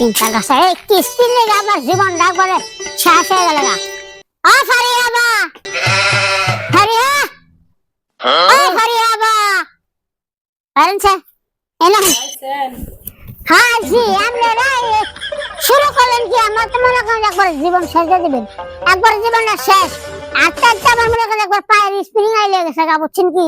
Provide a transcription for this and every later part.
চিন্তা করছে এই কিস্তি লেগে আমার জীবনটা একবারে শেষ হয়ে গেল গা। ও ফারিয়া বা ফারিয়া ও ফারিয়া বা পারেনছে এনা হ্যাঁ জি আপনারা শুরু করলেন কি আমার তো মনে করেন একবার জীবন শেষ করে দিবেন, একবার জীবনটা শেষ। আস্তে আস্তে আমার মনে করেন একবার পায়ের স্প্রিং আইলে গেছে গা, বুঝছেন কি?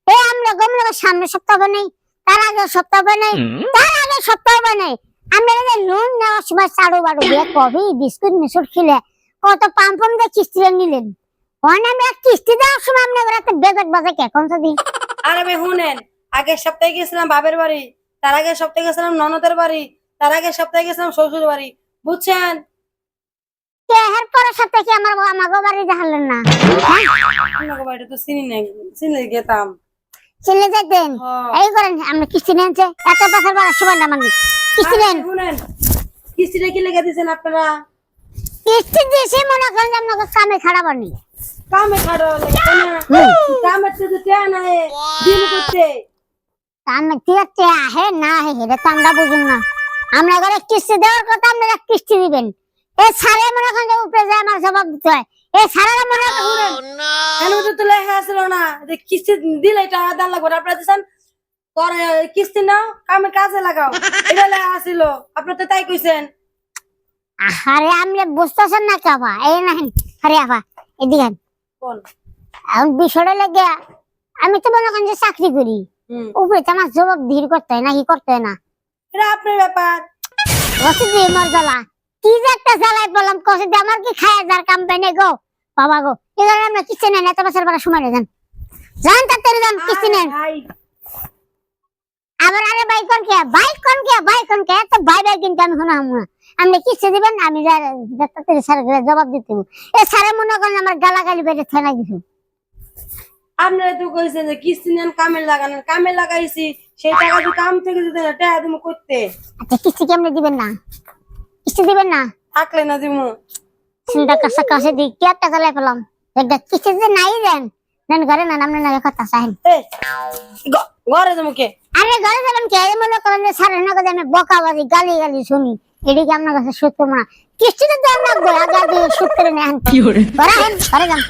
এই আমরা গমলে সামনে সপ্তাহ নেই, তার আগে সপ্তাহ নেই, তার আগে সপ্তাহ নেই। আমরা লোন নেওয়ার সময় চাড়ু বাড়ু দিয়ে কবি বিস্কুট মিস্কুট খেলে কত পাম্পম দিয়ে কিস্তি নিলেন। আমরা কিস্তি দেওয়ার সময় আমরা রাতে বেগট বাজে কে কোন দিন। আরে ভাই শুনেন, আগের সপ্তাহে গেছিলাম বাবের বাড়ি, তার আগের সপ্তাহে গেছিলাম ননদের বাড়ি, তার আগের সপ্তাহে গেছিলাম শ্বশুর বাড়ি, বুঝছেন? এর পরের সপ্তাহে কি আমার আমাগো বাড়ি দেখালেন না? আপনাকে বাড়িটা তো চিনি নাই, চিনি গেতাম চিনলে যেতেন এই করেন আমরা কিস্তি নিয়েছে এত বছর পর সময় না মানে কিস্তি নেন। শুনেন, কিস্তিটা কি লেগে দিয়েছেন আপনারা? কিস্তি দিয়েছে মনে করেন আপনাকে কামে খারাপ নেই, কামে খাড়ো লাগে না, কামের তো টেয়া নাই দিন করতে। কামে টিয়াতে আহে না আহে এটা তো আমরা বুঝুন না। আমরা ঘরে কিস্তি দেওয়ার কথা আপনারা কিস্তি দিবেন, এই সারে মনে করেন উপরে যায় আমার জবাব দিতে হয়। এই সারেরা মনে করেন কেন তো লেখা আসলো না যে কিস্তি দিলে এটা আদান লাগবে, আপনারা দিচ্ছেন পরে কিস্তি নাও কামে কাজে লাগাও, এটা লেখা আসিল, আপনার তো তাই কইছেন। আরে আপনি বুঝতেছেন না কাবা এই না আরে আপা এদিকে কোন এখন বিষয়টা লাগে আমি তো মনে করেন যে চাকরি করি, উপরে তো আমার জবাব ধীর করতে হয় না কি করতে হয় না। এটা আপনার ব্যাপার। ওষুধ দিয়ে মর জ্বালা কি যে একটা জ্বালাই বললাম কষে দিয়ে আমার কি খায় যার কাম পাই না গো বাবা গো। এবার আমরা কিস্তি নেন এত বছর পরে সময় নেই যান তাড়াতাড়ি যান কিস্তি নেন। আবার আরে বাইক কোন কে তো ভাই কিন্তু আমি শোনা হামু না। আপনি কিস্তি দিবেন আমি তাড়াতাড়ি স্যার জবাব দিতে হবো। এ স্যারে মনে করেন আমার গালাগালি বেড়ে থানা কিছু। আপনারা তো কইছেন যে কিস্তি নেন কামে লাগান, কামে লাগাইছি সেই টাকা যদি কাম থেকে দিতে না টাকা তুমি করতে। আচ্ছা কিস্তি কেমনে দিবেন না? কিস্তি দিবেন না থাকলে না দিমু চিন্তা কাছে কাছে দিই কি একটা জ্বালাই পেলাম একটা কিস্তি যে নাই দেন দেন ঘরে না নামনে না কথা চাহেন। ঘরে যাবো কে? আরে ঘরে যাবেন কে মনে করেন যে স্যারের না কথা আমি বকাবাজি গালি গালি শুনি এদিকে আপনার কাছে সুদ করবো না কিস্তিতে তো আমরা আগে সুদ করে নেন ঘরে যান।